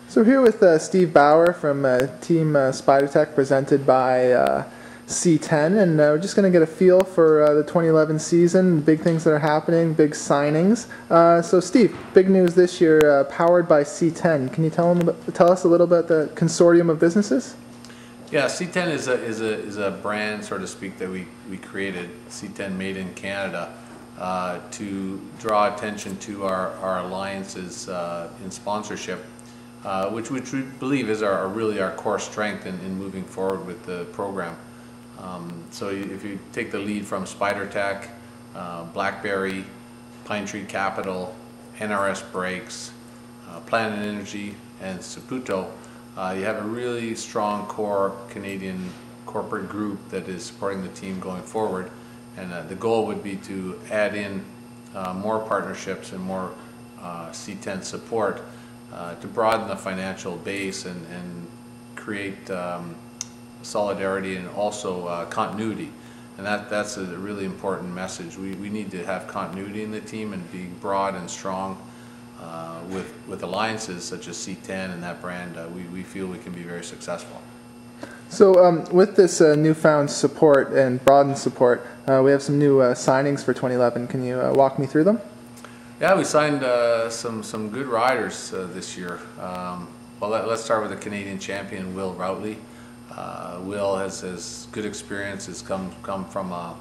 So we're here with Steve Bauer from Team Spidertech, presented by C10, and we're just going to get a feel for the 2011 season, big things that are happening, big signings. So Steve, big news this year, powered by C10. Can you tell us a little bit the consortium of businesses? Yeah, C10 is a brand, so to speak, that we created, C10 Made in Canada, to draw attention to our alliances in sponsorship, which we believe is really our core strength in moving forward with the program. So if you take the lead from Spidertech, BlackBerry, Pine Tree Capital, NRS Brakes, Planet Energy, and Saputo, you have a really strong core Canadian corporate group that is supporting the team going forward. And the goal would be to add in more partnerships and more C10 support to broaden the financial base and create solidarity and also continuity. And that's a really important message. We need to have continuity in the team and be broad and strong with alliances such as C10 and that brand. We feel we can be very successful. So with this newfound support and broadened support, we have some new signings for 2011. Can you walk me through them? Yeah, we signed some good riders this year. Well, let's start with the Canadian champion, Will Routley. Will has good experience, has come from a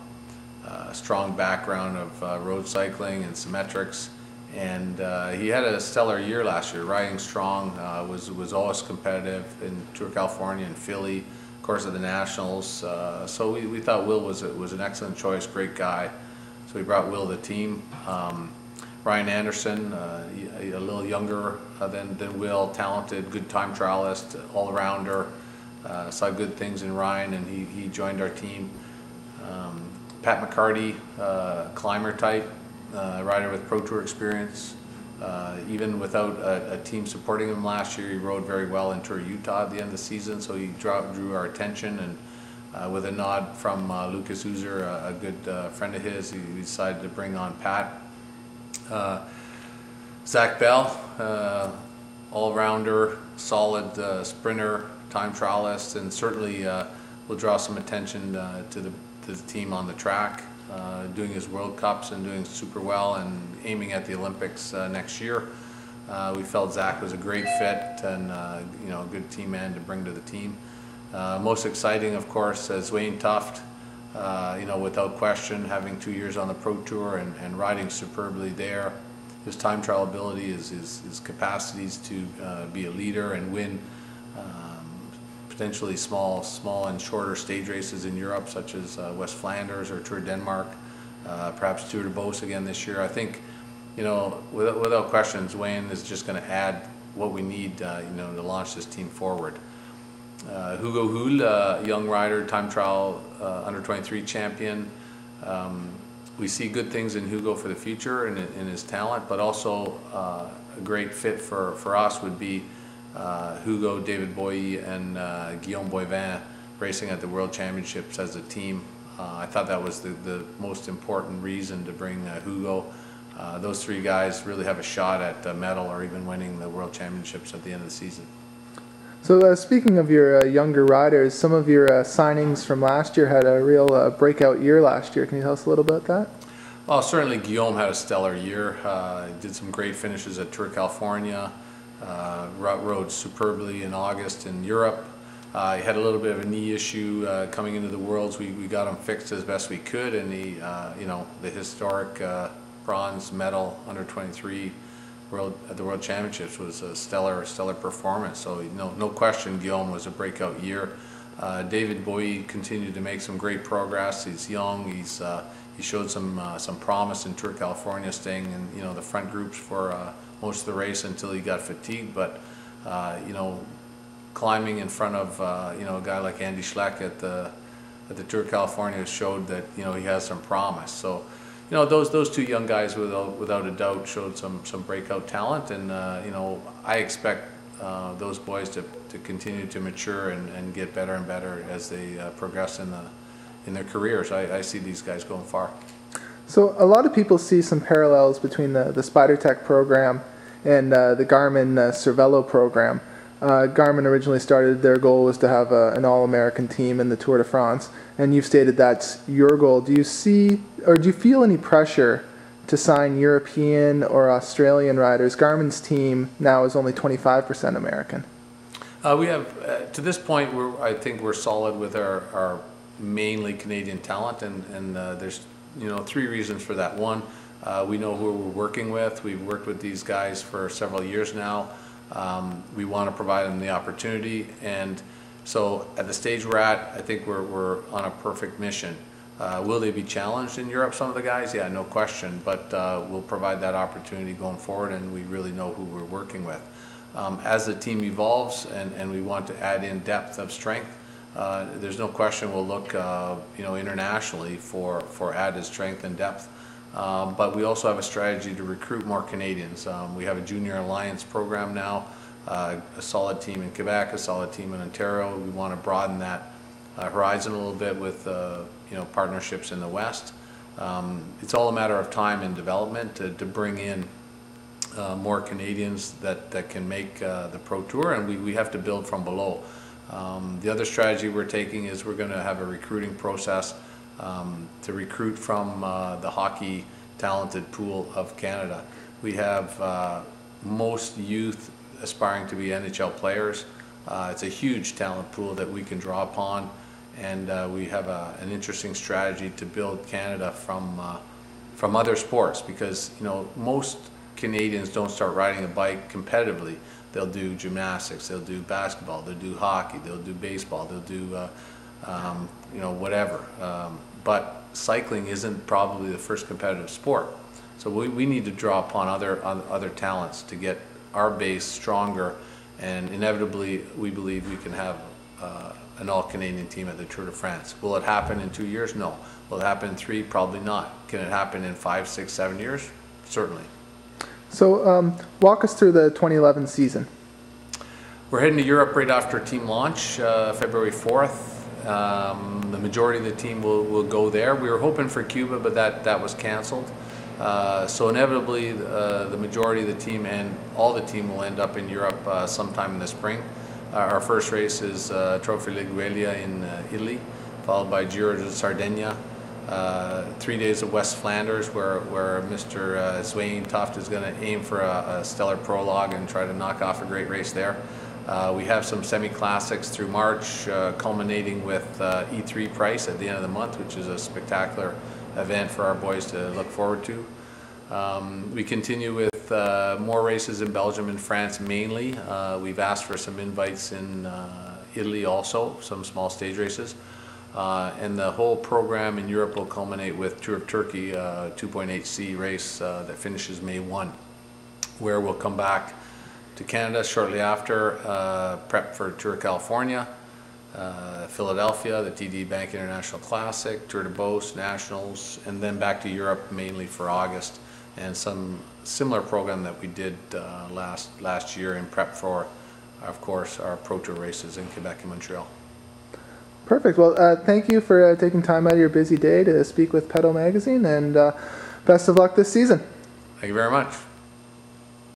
strong background of road cycling and symmetrics, and he had a stellar year last year, riding strong, was always competitive in Tour California and Philly, of course at the Nationals, so we thought Will was an excellent choice, great guy, so we brought Will to the team. Ryan Anderson, a little younger than Will, talented, good time trialist, all-rounder. Saw good things in Ryan, and he joined our team. Pat McCarty, climber type, rider with Pro Tour experience. Even without a team supporting him last year, he rode very well in Tour Utah at the end of the season, so he drew our attention, and with a nod from Lucas Uzer, a good friend of his, he decided to bring on Pat. Zach Bell, all-rounder, solid sprinter, time trialist, and certainly will draw some attention to the team on the track, doing his World Cups and doing super well and aiming at the Olympics next year. We felt Zach was a great fit and a good team man to bring to the team. Most exciting, of course, is Wayne Tuft. Without question, having 2 years on the Pro Tour and riding superbly there. His time trial ability, his capacities to be a leader and win potentially small and shorter stage races in Europe, such as West Flanders or Tour Denmark, perhaps Tour de Beauce again this year. I think, without questions, Wayne is just going to add what we need, to launch this team forward. Hugo Hull, young rider, time trial under 23 champion. We see good things in Hugo for the future and in his talent, but also a great fit for us would be Hugo, David Boye, and Guillaume Boivin racing at the World Championships as a team. I thought that was the most important reason to bring Hugo. Those three guys really have a shot at a medal or even winning the World Championships at the end of the season. So speaking of your younger riders, some of your signings from last year had a real breakout year last year. Can you tell us a little about that? Well, certainly Guillaume had a stellar year. He did some great finishes at Tour California, rode superbly in August in Europe. He had a little bit of a knee issue coming into the Worlds. We got him fixed as best we could, and he, the historic bronze medal under 23 at the World Championships was a stellar performance. So no question, Guillaume was a breakout year. David Boye continued to make some great progress. He's young. He showed some promise in Tour California, staying in the front groups for most of the race until he got fatigued. But climbing in front of a guy like Andy Schleck at the Tour California showed that he has some promise. So. Those two young guys without a doubt showed some breakout talent, and I expect those boys to continue to mature and get better and better as they progress in their careers. I see these guys going far. So a lot of people see some parallels between the Spidertech program and the Garmin Cervelo program. Garmin originally started, their goal was to have an all-American team in the Tour de France, and you've stated that's your goal. Do you see, or do you feel any pressure to sign European or Australian riders? Garmin's team now is only 25% American. We have, to this point, I think we're solid with our mainly Canadian talent, and there's three reasons for that. One, we know who we're working with. We've worked with these guys for several years now. We want to provide them the opportunity, and so at the stage we're at, I think we're on a perfect mission. Will they be challenged in Europe, some of the guys? Yeah, no question, but we'll provide that opportunity going forward, and we really know who we're working with. As the team evolves and we want to add in depth of strength, there's no question we'll look internationally for added strength and depth. But we also have a strategy to recruit more Canadians. We have a junior alliance program now, a solid team in Quebec, a solid team in Ontario. We want to broaden that horizon a little bit with partnerships in the West. It's all a matter of time and development to bring in more Canadians that can make the Pro Tour, and we have to build from below. The other strategy we're taking is we're going to have a recruiting process to recruit from the hockey talented pool of Canada. We have most youth aspiring to be NHL players. It's a huge talent pool that we can draw upon, and we have an interesting strategy to build Canada from other sports, because most Canadians don't start riding a bike competitively. They'll do gymnastics, they'll do basketball, they'll do hockey, they'll do baseball, they'll do whatever. But cycling isn't probably the first competitive sport. So we need to draw upon other talents to get our base stronger, and inevitably we believe we can have an all-Canadian team at the Tour de France. Will it happen in 2 years? No. Will it happen in 3? Probably not. Can it happen in 5, 6, 7 years? Certainly. So walk us through the 2011 season. We're heading to Europe right after team launch, February 4th. The majority of the team will go there. We were hoping for Cuba, but that was canceled. So inevitably, the majority of the team and all the team will end up in Europe sometime in the spring. Our first race is Trophy Ligueglia in Italy, followed by Giro de Sardegna. 3 days of West Flanders, where Mr. Swain Tuft is going to aim for a stellar prologue and try to knock off a great race there. We have some semi-classics through March, culminating with E3 Price at the end of the month, which is a spectacular event for our boys to look forward to. We continue with more races in Belgium and France mainly. We've asked for some invites in Italy also, some small stage races. And the whole program in Europe will culminate with Tour of Turkey, 2.8C race that finishes May 1, where we'll come back to Canada shortly after, prep for Tour of California, Philadelphia, the TD Bank International Classic, Tour de Beauce, Nationals, and then back to Europe mainly for August, and some similar program that we did last year in prep for, of course, our Pro Tour races in Quebec and Montreal. Perfect. Well, thank you for taking time out of your busy day to speak with Pedal Magazine, and best of luck this season. Thank you very much.